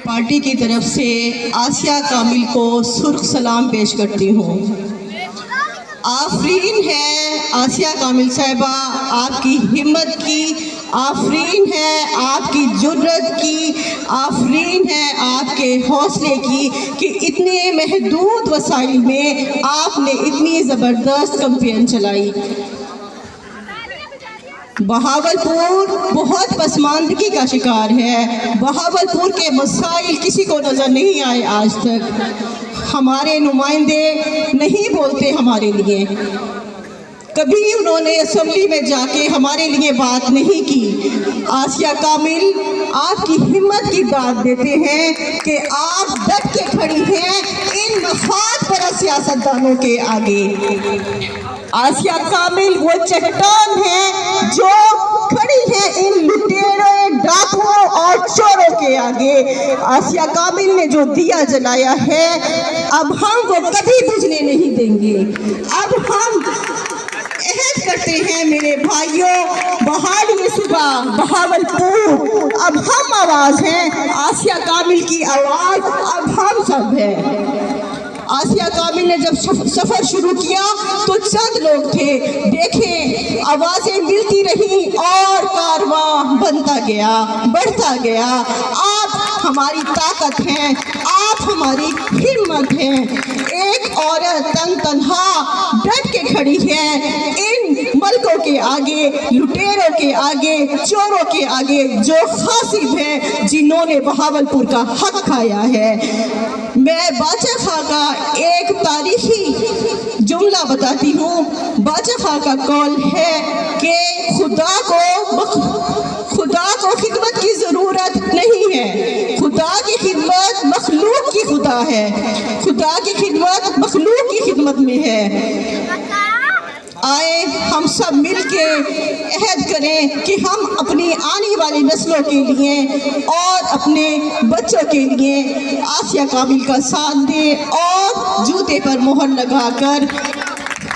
Party की तरफ से आसिया कामिल को सुर्ख सलाम पेश करती हूँ। आफरीन है आसिया कामिल साहिबा आपकी हिम्मत की, आफरीन है आपकी जुर्रत की, आफरीन है आपके हौसले की कि इतने महदूद वसाइल में आपने इतनी ज़बरदस्त कैंपेन चलाई। बहावलपुर बहुत पसमानदगी का शिकार है। बहावलपुर के मसाइल किसी को नज़र नहीं आए आज तक। हमारे नुमाइंदे नहीं बोलते हमारे लिए, कभी उन्होंने असम्बली में जाके हमारे लिए बात नहीं की। आसिया कामिल आपकी हिम्मत की दाद देते हैं कि आप डट के खड़ी हैं इन मफाद परस्त सियासतदानों के आगे। आसिया कामिल वो चट्टान है जो खड़ी है इन लुटेरों, डाकुओं और चोरों के आगे। आसिया कामिल ने जो दिया जलाया है अब हम वो कभी बुझने नहीं देंगे। अब हम अहद करते हैं मेरे भाइयों, बहाली सुबह बहावलपुर अब हम आवाज़ हैं। आसिया कामिल की आवाज़ अब हम सब हैं। आसिया कामिल ने जब सफ़र शुरू किया तो चंद लोग थे, देखें आवाज़ें मिलती रहीं और कारवां बनता गया, बढ़ता गया। आप हमारी ताकत हैं, आप हमारी हिम्मत हैं। एक औरत तन्हा डट के खड़ी है इन मलकों के आगे, लुटेरों के आगे, चोरों के आगे जो खासिब हैं, जिन्होंने बहावलपुर का हक खाया है। मैं बादशाह खां का एक तारीखी जुमला बताती हूँ। बादशाह खां का कौल है कि खुदा को खिदमत की ज़रूरत नहीं है, खुदा की खिदमत मखलूक की खुदा है, खुदा की खिदमत मखलूक की खिदमत में है। आए हम सब मिल के अहद करें कि हम अपनी आने वाली नस्लों के लिए और अपने बच्चों के लिए आसिया कामिल का साथ दें और जूते पर मोहर लगाकर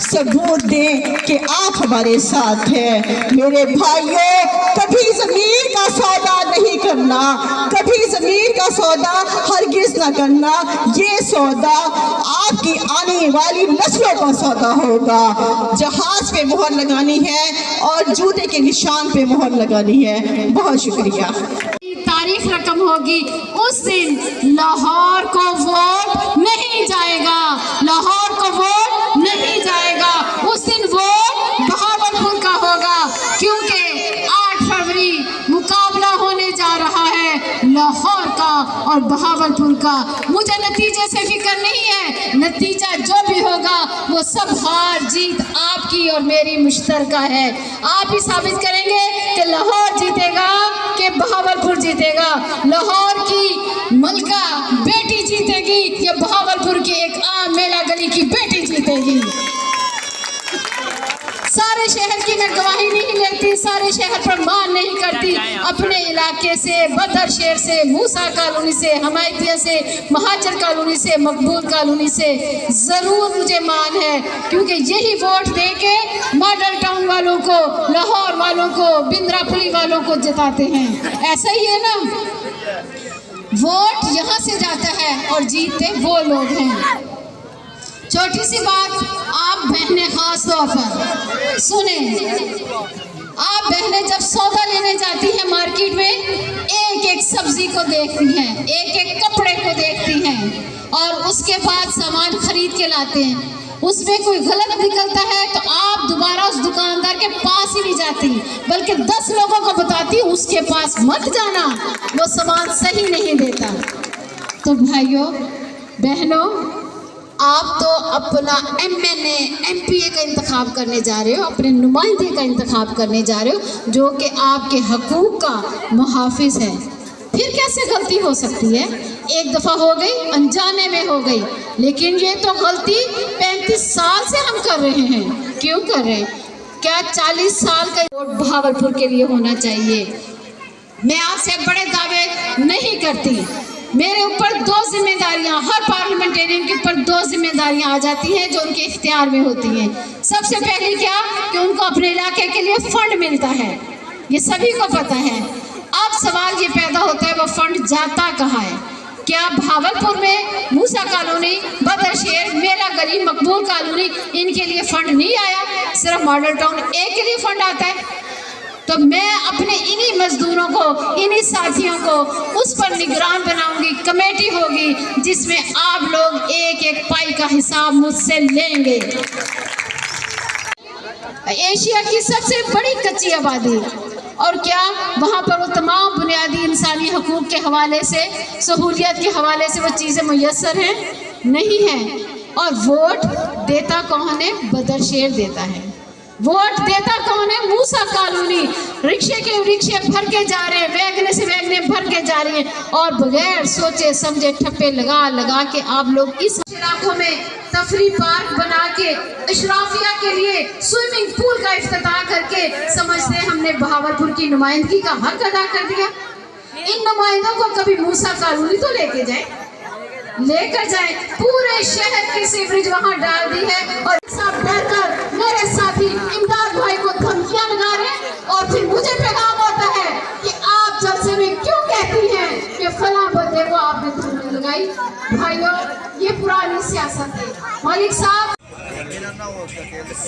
सबूत दें कि आप हमारे साथ हैं। मेरे भाइयों, कभी ज़मीर का सौदा नहीं करना, कभी ज़मीर का सौदा हरगिज़ ना करना। ये सौदा आपकी आने वाली नस्लों का सौदा होगा। जहाज़ पे मोहर लगानी है और जूते के निशान पे मोहर लगानी है। बहुत शुक्रिया। तारीख रकम होगी उस दिन लाहौर को वोट नहीं जाएगा, लाहौर को वोट नहीं जाएगा। उस दिन वोट बहावलपुर का होगा, क्योंकि 8 फरवरी मुकाबला होने जा रहा है लाहौर का और बहावलपुर का। मुझे नतीजे से फिक्र नहीं है, नतीजा जो भी होगा वो सब हार जीत आपकी और मेरी मुश्तरका है। आप ही साबित करेंगे कि लाहौर जीतेगा कि बहावलपुर जीतेगा, लाहौर की मलका बेटी जीतेगी या बहावलपुर की एक आम मेला गली की बेटी जीतेगी। सारे शहर की मैं गवाही नहीं लेती, सारे शहर पर मान नहीं करती। अपने इलाके से, बदर शहर से, मूसा कॉलोनी से, हमायतिया से, महाजर कॉलोनी से, मकबूल कॉलोनी से ज़रूर मुझे मान है, क्योंकि यही वोट दे के मॉडल टाउन वालों को, लाहौर वालों को, बिंद्रापुली वालों को जिताते हैं। ऐसा ही है ना, वोट यहाँ से जाता है और जीतते वो लोग हैं। छोटी सी बात, आप बहनें खास तौर पर सुने, आप बहनें जब सौदा लेने जाती हैं मार्केट में, एक एक सब्जी को देखती हैं, एक एक कपड़े को देखती हैं और उसके बाद सामान खरीद के लाते हैं। उसमें कोई गलत निकलता है तो आप दोबारा उस दुकानदार के पास ही नहीं जाती, बल्कि 10 लोगों को बताती उसके पास मत जाना, वो सामान सही नहीं देता। तो भाइयों बहनों, आप तो अपना MNA MPA का इंतखाब करने जा रहे हो, अपने नुमाइंदे का इंतखाब करने जा रहे हो जो कि आपके हकूक़ का मुहाफिज है। फिर कैसे गलती हो सकती है? एक दफ़ा हो गई, अनजाने में हो गई, लेकिन ये तो गलती 35 साल से हम कर रहे हैं। क्यों कर रहे हैं? क्या 40 साल का वोट बहावलपुर के लिए होना चाहिए? मैं आपसे बड़े दावे नहीं करती। मेरे ऊपर 2 जिम्मेदारियां, हर पार्लियामेंटेरियन के ऊपर 2 जिम्मेदारियां आ जाती हैं जो उनके इख्तियार में होती हैं। सबसे पहली क्या कि उनको अपने इलाके के लिए फंड मिलता है, ये सभी को पता है। अब सवाल ये पैदा होता है वो फंड जाता कहाँ है? क्या भावलपुर में मूसा कॉलोनी, बदरशेर, मेला गली, मकबूल कॉलोनी, इनके लिए फंड नहीं आया? सिर्फ मॉडल टाउन एक के लिए फंड आता है। तो मैं अपने इन्हीं मजदूरों को, इन्हीं साथियों को उस पर निगरान बनाऊंगी। कमेटी होगी जिसमें आप लोग एक एक पाई का हिसाब मुझसे लेंगे। एशिया की सबसे बड़ी कच्ची आबादी, और क्या वहाँ पर वो तमाम बुनियादी इंसानी हकूक़ के हवाले से, सहूलियत के हवाले से वो चीज़ें मुयस्सर हैं? नहीं हैं। और वोट देता कौन है? बदरशेर देता है। वोट देता कौन है? मूसा कॉलोनी। रिक्शे के रिक्शे भर के जा रहे हैं, वैगने से वैगने भर के जा रही हैं, और बगैर सोचे समझे ठप्पे लगा लगा के आप लोग इस इलाकों में तफरी पार्क बना के इशराफिया के लिए स्विमिंग पूल का इफ्तिताह करके समझते हैं हमने बहावलपुर की नुमाइंदगी का हक अदा कर दिया। इन नुमाइंदों को कभी मूसा कॉलोनी तो लेके जाए, पूरे शहर की सीवरेज वहां डाल दी है, और सब डरकर मेरे साथी इमदाद भाई को धमकियां लगा रहे हैं, और फिर मुझे पैगाम होता है कि आप जलसे में क्यों कहती हैं कि फला बंदे को आपने धमकी लगाई। भाइयों, ये पुरानी सियासत है। मलिक साहब,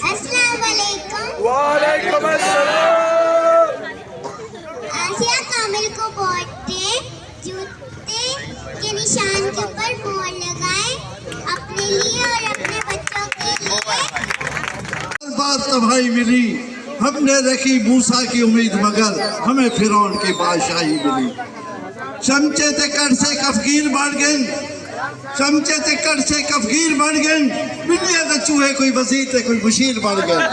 अस्सलाम वालेकुम। वालेकुम अस्सलाम। आसिया कामिल को वोट दें, जूते के निशान के ऊपर मोहर लगाएं, अपने लिए और अपने बच्चों के लिए। बात तबाही मिली, हमने रखी मूसा की उम्मीद, मगर हमें फिरौन की बादशाही मिली। समझे थे कर से कफगीर बढ़ गए, समझे थे कर से कफगीर बढ़ गए, दुनिया का चूहे कोई वजीर थे कोई मुशीर बढ़ गए।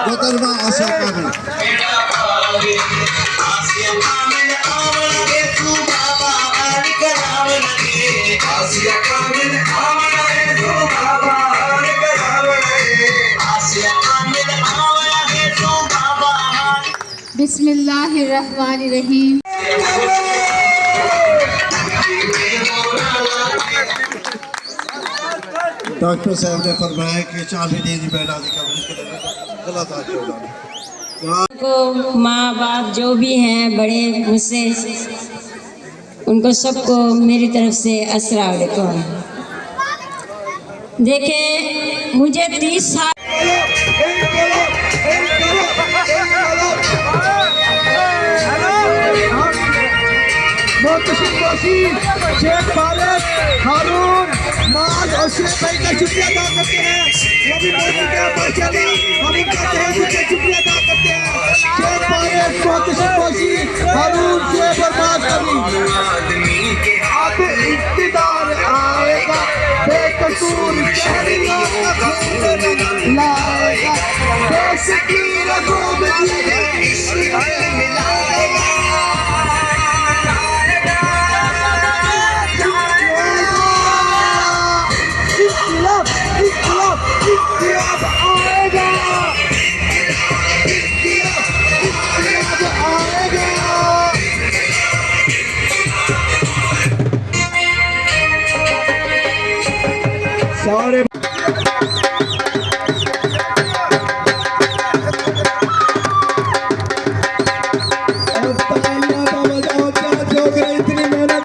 बतरवा आसिया कामिल। बिस्मिल्लाहिर्रहमानिर्रहीम। डॉक्टर साहब ने फरमाया कि 40 दिन बैठा गलत आ को माँ बाप जो भी हैं बड़े मुझसे, उनको सबको मेरी तरफ से अस्सलाम वालेकुम। देखें, मुझे 30 साल शेख फारूक, हारून, माज और शेख भाई का शुक्रिया अदा करते हैं। वो भी बहुत शुक्रिया माशाल्लाह, हम उनका तहे दिल से शुक्रिया अदा करते हैं। शेख फारूक, मोहतसिम, हारून, शेख और माज कभी अब इक़्तिदार आएगा, बेकसूर शहरियों का खून लाएगा, बेशकीर खूब मिलाएगा। सारे इतनी मेहनत।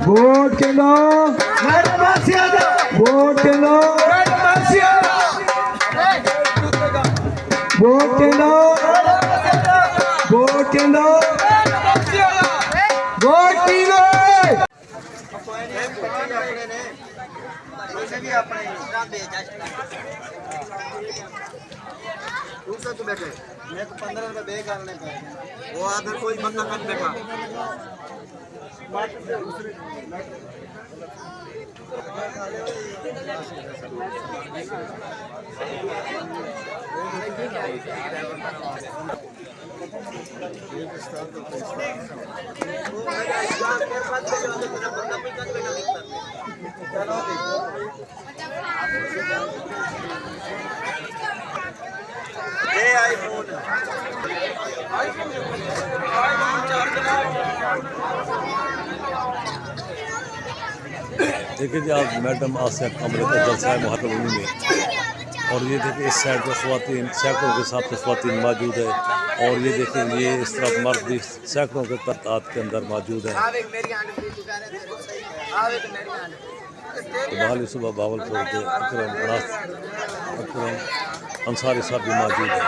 वोट के लो, वोट के लो, वोट के लो, वोट के लो, वोट की लो। बैठे मैं तो 15 रुपए दे करने का, वो आधर कोई बंदा कर देगा। देखिए जी आप मैडम आसिया कामरे का जलसा है मुहर्रम में, और ये देखिए इस साइड पर ख़वातीन सैकड़ों के हिसाब से ख़वातीन मौजूद है, और ये देखिए ये इस तरफ मर्द भी सैकड़ों के तादाद के अंदर मौजूद है। बहाली सुबह बावलपुर के अकरम अंसारी साहब भी मौजूद है।